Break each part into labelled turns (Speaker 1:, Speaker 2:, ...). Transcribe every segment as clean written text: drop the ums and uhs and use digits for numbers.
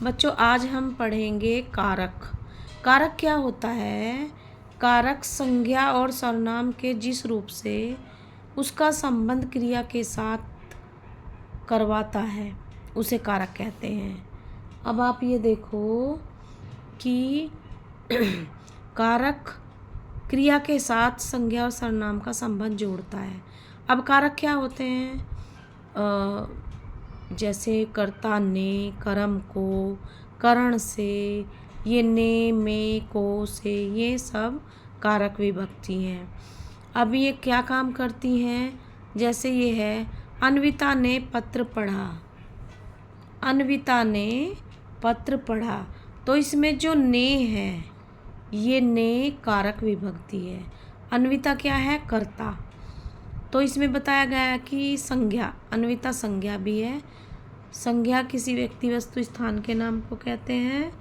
Speaker 1: बच्चों आज हम पढ़ेंगे कारक। कारक क्या होता है? कारक संज्ञा और सर्वनाम के जिस रूप से उसका संबंध क्रिया के साथ करवाता है उसे कारक कहते हैं। अब आप ये देखो कि कारक क्रिया के साथ संज्ञा और सर्वनाम का संबंध जोड़ता है। अब कारक क्या होते हैं? जैसे कर्ता ने, कर्म को, करण से, ये ने, में, को से, ये सब कारक विभक्ति हैं। अब ये क्या काम करती हैं? जैसे ये है अन्विता ने पत्र पढ़ा। अन्विता ने पत्र पढ़ा, तो इसमें जो ने है ये ने कारक विभक्ति है। अन्विता क्या है? कर्ता। तो इसमें बताया गया है कि संज्ञा, अन्विता संज्ञा भी है। संज्ञा किसी व्यक्ति, वस्तु, स्थान के नाम को कहते हैं।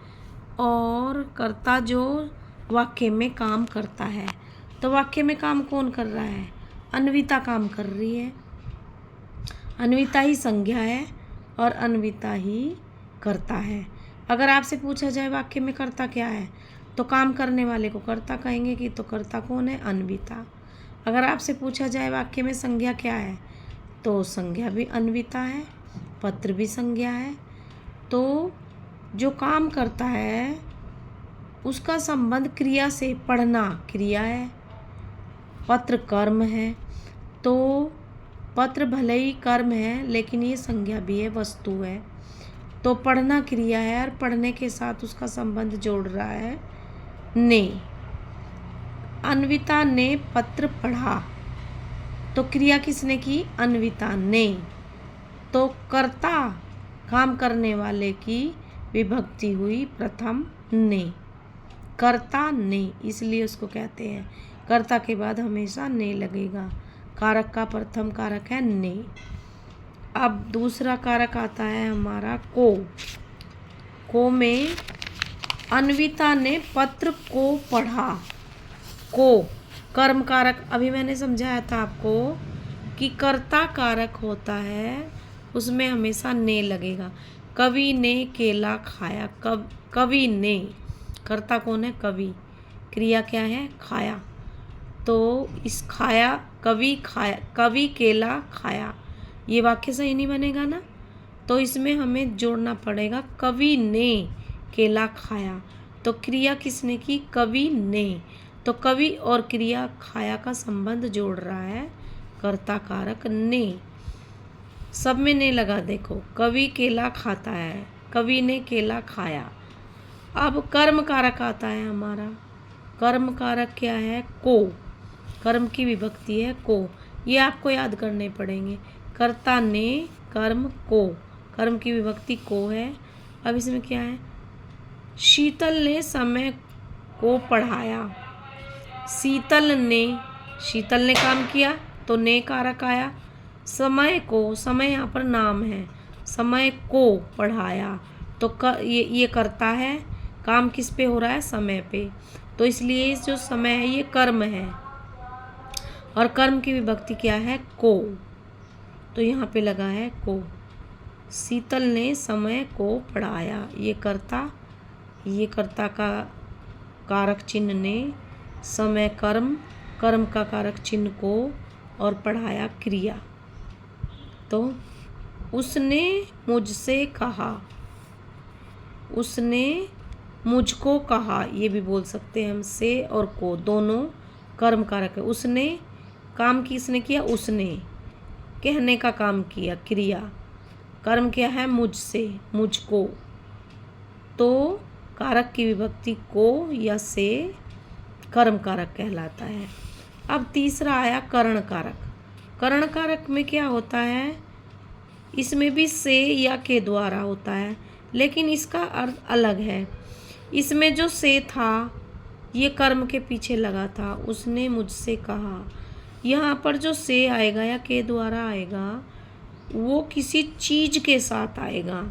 Speaker 1: और कर्ता जो वाक्य में काम करता है। तो वाक्य में काम कौन कर रहा है? अन्विता काम कर रही है। अन्विता ही संज्ञा है और अन्विता ही कर्ता है। अगर आपसे पूछा जाए वाक्य में कर्ता क्या है, तो काम करने वाले को कर्ता कहेंगे कि तो कर्ता कौन है? अन्विता। अगर आपसे पूछा जाए वाक्य में संज्ञा क्या है, तो संज्ञा भी अन्विता है, पत्र भी संज्ञा है। तो जो काम करता है उसका संबंध क्रिया से, पढ़ना क्रिया है, पत्र कर्म है। तो पत्र भले ही कर्म है लेकिन ये संज्ञा भी है, वस्तु है। तो पढ़ना क्रिया है और पढ़ने के साथ उसका संबंध जोड़ रहा है ने। अन्विता ने पत्र पढ़ा, तो क्रिया किसने की? अन्विता ने। तो कर्ता काम करने वाले की विभक्ति हुई प्रथम ने, कर्ता ने, इसलिए उसको कहते हैं कर्ता के बाद हमेशा ने लगेगा। कारक का प्रथम कारक है ने। अब दूसरा कारक आता है हमारा को। को में अन्विता ने पत्र को पढ़ा। को कर्म कारक, अभी मैंने समझाया था आपको कि कर्ता कारक होता है, उसमें हमेशा ने लगेगा। कवि ने केला खाया। कवि ने, कर्ता कौन है? कवि। क्रिया क्या है? खाया। तो इस खाया, कवि खाया, कवि केला खाया, ये वाक्य सही नहीं बनेगा ना। तो इसमें हमें जोड़ना पड़ेगा कवि ने केला खाया। तो क्रिया किसने की? कवि ने। तो कवि और क्रिया खाया का संबंध जोड़ रहा है कर्ता कारक ने। सब में ने लगा, देखो कवि केला खाता है, कवि ने केला खाया। अब कर्म कारक आता है हमारा। कर्म कारक क्या है? को। कर्म की विभक्ति है को। ये आपको याद करने पड़ेंगे। कर्ता ने, कर्म को, कर्म की विभक्ति को है। अब इसमें क्या है? शीतल ने समय को पढ़ाया। शीतल ने, शीतल ने काम किया तो ने कारक आया। समय को, समय यहाँ पर नाम है, समय को पढ़ाया, तो ये करता है, काम किस पे हो रहा है? समय पे। तो इसलिए जो समय है ये कर्म है और कर्म की विभक्ति क्या है? को। तो यहाँ पे लगा है को। शीतल ने समय को पढ़ाया, ये कर्ता का कारक चिन्ह ने, समय कर्म, कर्म का कारक चिन्ह को, और पढ़ाया क्रिया। तो उसने मुझसे कहा, उसने मुझको कहा, ये भी बोल सकते हैं हम। से और को दोनों कर्म कारक है। उसने काम किसने किया? उसने कहने का काम किया, क्रिया। कर्म क्या है? मुझसे, मुझको। तो कारक की विभक्ति को या से कर्म कारक कहलाता है। अब तीसरा आया करण कारक। करण कारक में क्या होता है? इसमें भी से या के द्वारा होता है, लेकिन इसका अर्थ अलग है। इसमें जो से था ये कर्म के पीछे लगा था। उसने मुझसे कहा, यहाँ पर जो से आएगा या के द्वारा आएगा वो किसी चीज के साथ आएगा।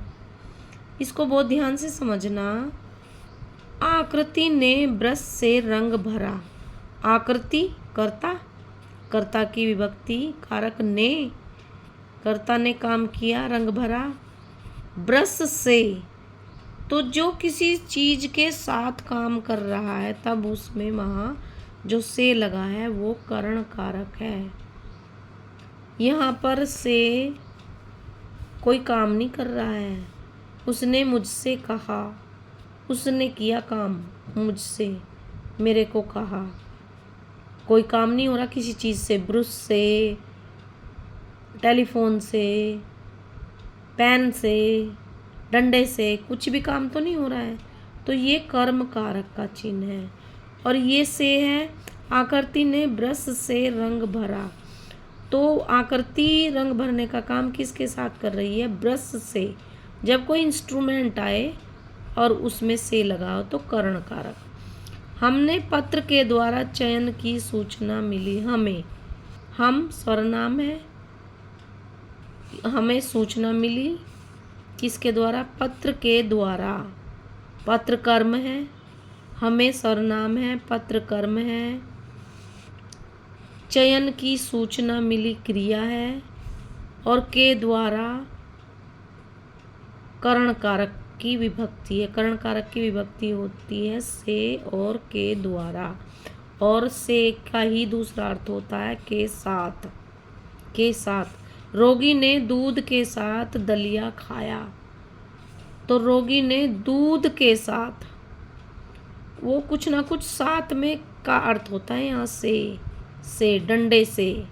Speaker 1: इसको बहुत ध्यान से समझना। आकृति ने ब्रश से रंग भरा। आकृति कर्ता, कर्ता की विभक्ति कारक ने, कर्ता ने काम किया, रंग भरा। ब्रश से, तो जो किसी चीज के साथ काम कर रहा है तब उसमें वहां जो से लगा है वो करण कारक है। यहाँ पर से कोई काम नहीं कर रहा है, उसने मुझसे कहा, उसने किया काम मुझसे, मेरे को कहा। कोई काम नहीं हो रहा किसी चीज़ से, ब्रश से, टेलीफोन से, पेन से, डंडे से, कुछ भी काम तो नहीं हो रहा है। तो ये कर्म कारक का चिन्ह है। और ये से है, आकृति ने ब्रश से रंग भरा। तो आकृति रंग भरने का काम किसके साथ कर रही है? ब्रश से। जब कोई इंस्ट्रूमेंट आए और उसमें से लगा हो तो करण कारक। हमने पत्र के द्वारा चयन की सूचना मिली हमें। हम सर्वनाम है, हमें सूचना मिली किसके द्वारा? पत्र के द्वारा। पत्र कर्म है, हमें सर्वनाम है, पत्र कर्म है। चयन की सूचना मिली क्रिया है और के द्वारा करण कारक की विभक्ति है। करण कारक की विभक्ति होती है से और के द्वारा। और से का ही दूसरा अर्थ होता है के साथ। के साथ। रोगी ने दूध के साथ दलिया खाया। तो रोगी ने दूध के साथ, वो कुछ ना कुछ साथ में का अर्थ होता है यहाँ से डंडे से।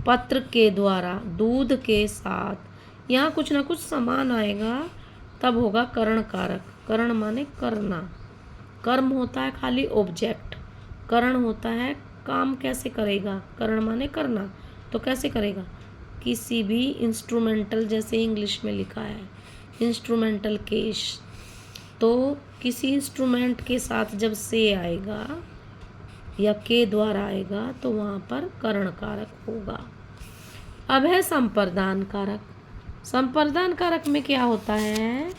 Speaker 1: पत्र के द्वारा, दूध के साथ, यहाँ कुछ ना कुछ समान आएगा तब होगा करण कारक। करण माने करना। कर्म होता है खाली ऑब्जेक्ट, करण होता है काम कैसे करेगा। करण माने करना, तो कैसे करेगा? किसी भी इंस्ट्रूमेंटल, जैसे इंग्लिश में लिखा है इंस्ट्रूमेंटल केस, तो किसी इंस्ट्रूमेंट के साथ जब से आएगा या के द्वारा आएगा तो वहाँ पर करण कारक होगा। अब है संप्रदान कारक। संप्रदान कारक में क्या होता है?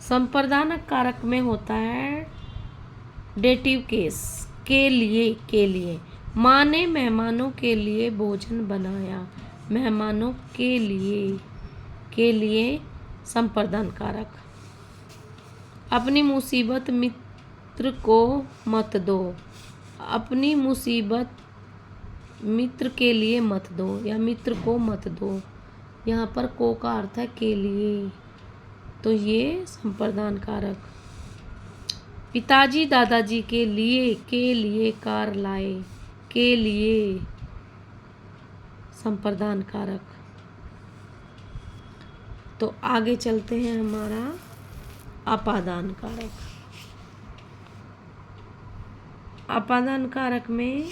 Speaker 1: संप्रदान कारक में होता है डेटिव केस, के लिए। के लिए माँ ने मेहमानों के लिए भोजन बनाया। मेहमानों के लिए संप्रदान कारक। अपनी मुसीबत मित्र को मत दो। अपनी मुसीबत मित्र के लिए मत दो या मित्र को मत दो। यहाँ पर को का अर्थ है के लिए, तो ये संप्रदान कारक। पिताजी दादाजी के लिए कार लाए। के लिए संप्रदान कारक। तो आगे चलते हैं हमारा अपादान कारक। अपादान कारक में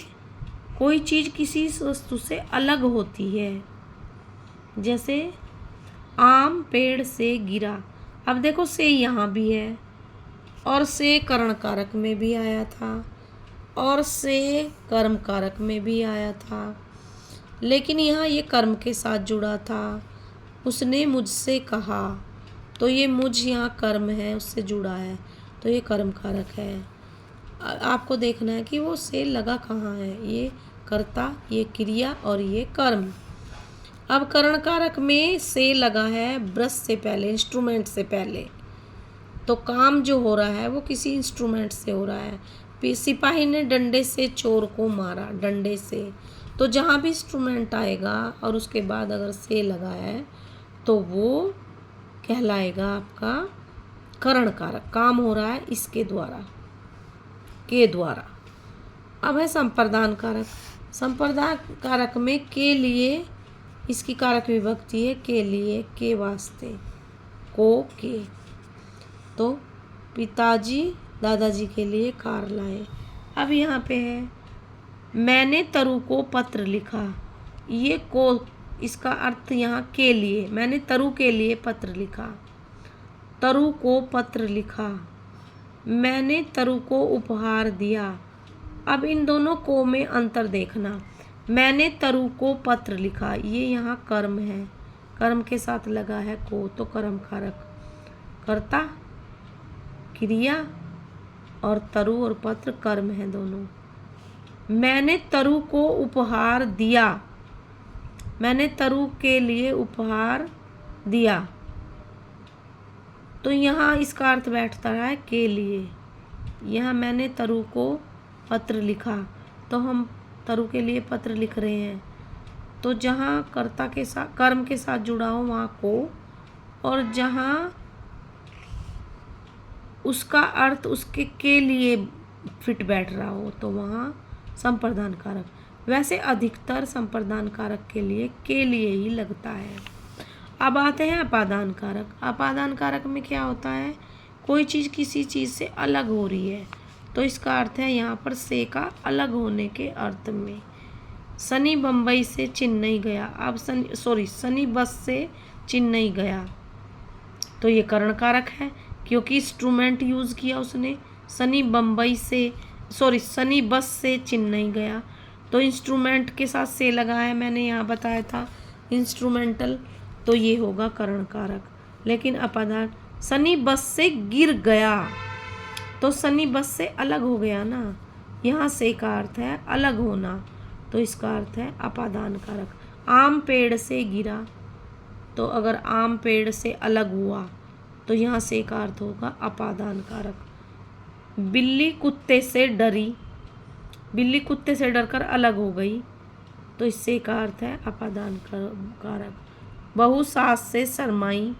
Speaker 1: कोई चीज़ किसी वस्तु से अलग होती है। जैसे आम पेड़ से गिरा। अब देखो से यहाँ भी है और से करण कारक में भी आया था और से कर्म कारक में भी आया था, लेकिन यहाँ ये कर्म के साथ जुड़ा था। उसने मुझसे कहा, तो ये मुझ यहाँ कर्म है, उससे जुड़ा है, तो ये कर्म कारक है। आपको देखना है कि वो से लगा कहाँ है। ये कर्ता, ये क्रिया और ये कर्म। अब करण कारक में से लगा है ब्रश से पहले, इंस्ट्रूमेंट से पहले, तो काम जो हो रहा है वो किसी इंस्ट्रूमेंट से हो रहा है। सिपाही ने डंडे से चोर को मारा। डंडे से, तो जहाँ भी इंस्ट्रूमेंट आएगा और उसके बाद अगर से लगा है तो वो कहलाएगा आपका करण कारक। काम हो रहा है इसके द्वारा, के द्वारा। अब है संप्रदान कारक। संप्रदान कारक में के लिए, इसकी कारक विभक्ति है के लिए, के वास्ते, को के। तो पिताजी दादाजी के लिए कार लाए। अब यहाँ पे है मैंने तरु को पत्र लिखा। ये को, इसका अर्थ यहाँ के लिए। मैंने तरु के लिए पत्र लिखा। तरु को पत्र लिखा। मैंने तरु को उपहार दिया। अब इन दोनों को में अंतर देखना। मैंने तरु को पत्र लिखा, ये यहाँ कर्म है, कर्म के साथ लगा है को, तो कर्म कारक। कर्ता क्रिया और तरु और पत्र कर्म है दोनों। मैंने तरु को उपहार दिया। मैंने तरु के लिए उपहार दिया। तो यहाँ इसका अर्थ बैठता है के लिए। यहाँ मैंने तरु को पत्र लिखा, तो हम तरु के लिए पत्र लिख रहे हैं। तो जहाँ कर्ता के साथ कर्म के साथ जुड़ा हो वहाँ को, और जहाँ उसका अर्थ उसके के लिए फिट बैठ रहा हो तो वहाँ संप्रदान कारक। वैसे अधिकतर संप्रदान कारक के लिए के लिए ही लगता है। अब आते हैं अपादान कारक। अपादान कारक में क्या होता है, कोई चीज़ किसी चीज़ से अलग हो रही है, तो इसका अर्थ है यहाँ पर से का अलग होने के अर्थ में। सनी बम्बई से चेन्नई गया। अब सनी बस से चेन्नई गया, तो ये करण कारक है क्योंकि इंस्ट्रूमेंट यूज़ किया उसने। सनी बस से चेन्नई गया, तो इंस्ट्रूमेंट के साथ से लगा है, मैंने यहाँ बताया था इंस्ट्रूमेंटल, तो ये होगा करण कारक। लेकिन अपादान, सनी बस से गिर गया, तो सनी बस से अलग हो गया ना, यहाँ से का अर्थ है अलग होना, तो इसका अर्थ है अपादान कारक। आम पेड़ से गिरा, तो अगर आम पेड़ से अलग हुआ तो यहाँ से का अर्थ होगा अपादान कारक। बिल्ली कुत्ते से डरी, बिल्ली कुत्ते से डरकर अलग हो गई, तो इससे का अर्थ है अपादान कारक। बहू सास से शर्माई,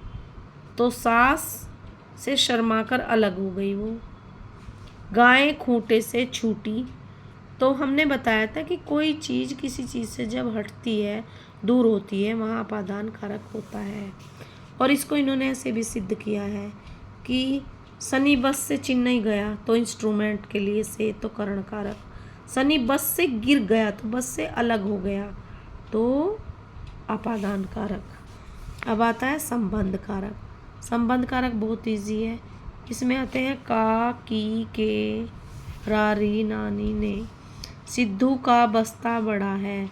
Speaker 1: तो सास से शर्माकर अलग हो गई वो। गाय खूंटे से छूटी, तो हमने बताया था कि कोई चीज़ किसी चीज़ से जब हटती है, दूर होती है, वहाँ अपादान कारक होता है। और इसको इन्होंने ऐसे भी सिद्ध किया है कि सनी बस से चेन्नई गया, तो इंस्ट्रूमेंट के लिए से तो करण कारक। सनी बस से गिर गया, तो बस से अलग हो गया, तो अपादान कारक। अब आता है संबंध कारक। संबंध कारक बहुत इजी है। इसमें आते हैं का, की, के, रारी, नानी, ने। सिद्धू का बस्ता बड़ा है,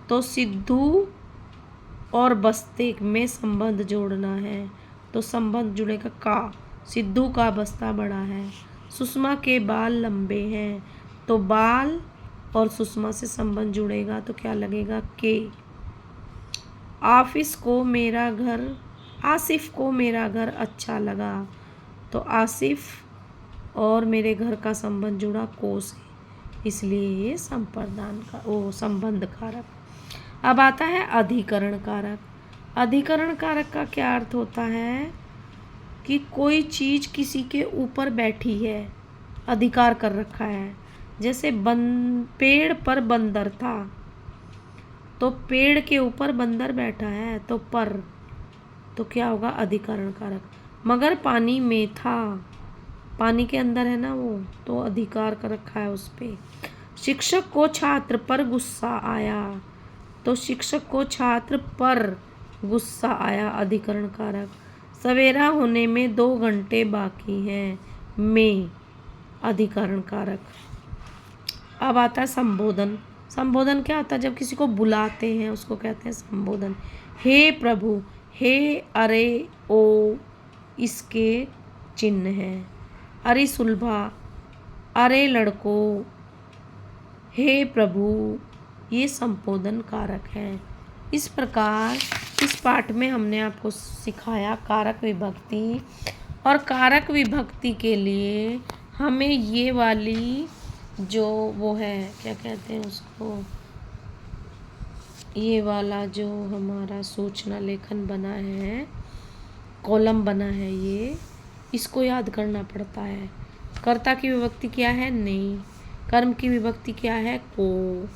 Speaker 1: तो सिद्धू और बस्ते में संबंध जोड़ना है, तो संबंध जुड़ेगा का। सिद्धू का बस्ता बड़ा है। सुषमा के बाल लंबे हैं, तो बाल और सुषमा से संबंध जुड़ेगा, तो क्या लगेगा के। आसिफ को मेरा घर अच्छा लगा, तो आसिफ और मेरे घर का संबंध जुड़ा को से, इसलिए ये संबंध कारक। अब आता है अधिकरण कारक। अधिकरण कारक का क्या अर्थ होता है कि कोई चीज़ किसी के ऊपर बैठी है, अधिकार कर रखा है। जैसे पेड़ पर बंदर था, तो पेड़ के ऊपर बंदर बैठा है, तो पर, तो क्या होगा अधिकरण कारक। मगर पानी में था, पानी के अंदर है ना वो, तो अधिकार कर रखा है उस पे। शिक्षक को छात्र पर गुस्सा आया, तो शिक्षक को छात्र पर गुस्सा आया, अधिकरण कारक। सवेरा होने में 2 घंटे बाकी हैं, में, अधिकरण कारक। अब आता है संबोधन। संबोधन क्या होता है, जब किसी को बुलाते हैं उसको कहते हैं संबोधन। हे प्रभु, हे, अरे, ओ, इसके चिन्ह हैं। अरे सुलभा, अरे लड़कों, हे प्रभु, ये संबोधन कारक है। इस प्रकार इस पाठ में हमने आपको सिखाया कारक विभक्ति, और कारक विभक्ति के लिए हमें ये वाली जो वो है, क्या कहते हैं उसको, ये वाला जो हमारा सूचना लेखन बना है, कॉलम बना है, ये इसको याद करना पड़ता है। कर्ता की विभक्ति क्या है, नहीं। कर्म की विभक्ति क्या है, को।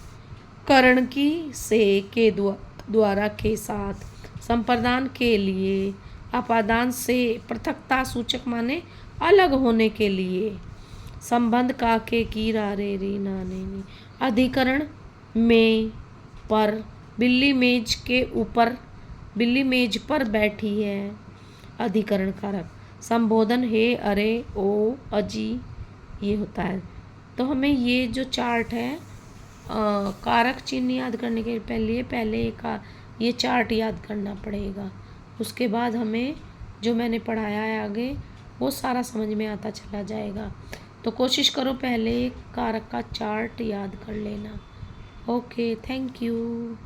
Speaker 1: करण की से, के द्वारा, के साथ। संप्रदान के लिए। अपादान से, पृथकता सूचक माने अलग होने के लिए। संबंध का, के, की, रा, रे, री, ना, ने, नी। अधिकरण में, पर। बिल्ली मेज पर बैठी है, अधिकरण कारक। संबोधन हे, अरे, ओ, अजी, ये होता है। तो हमें ये जो चार्ट है, कारक चिन्ह याद करने के पहले ये चार्ट याद करना पड़ेगा। उसके बाद हमें जो मैंने पढ़ाया है आगे वो सारा समझ में आता चला जाएगा। तो कोशिश करो पहले कारक का चार्ट याद कर लेना। Okay, thank you.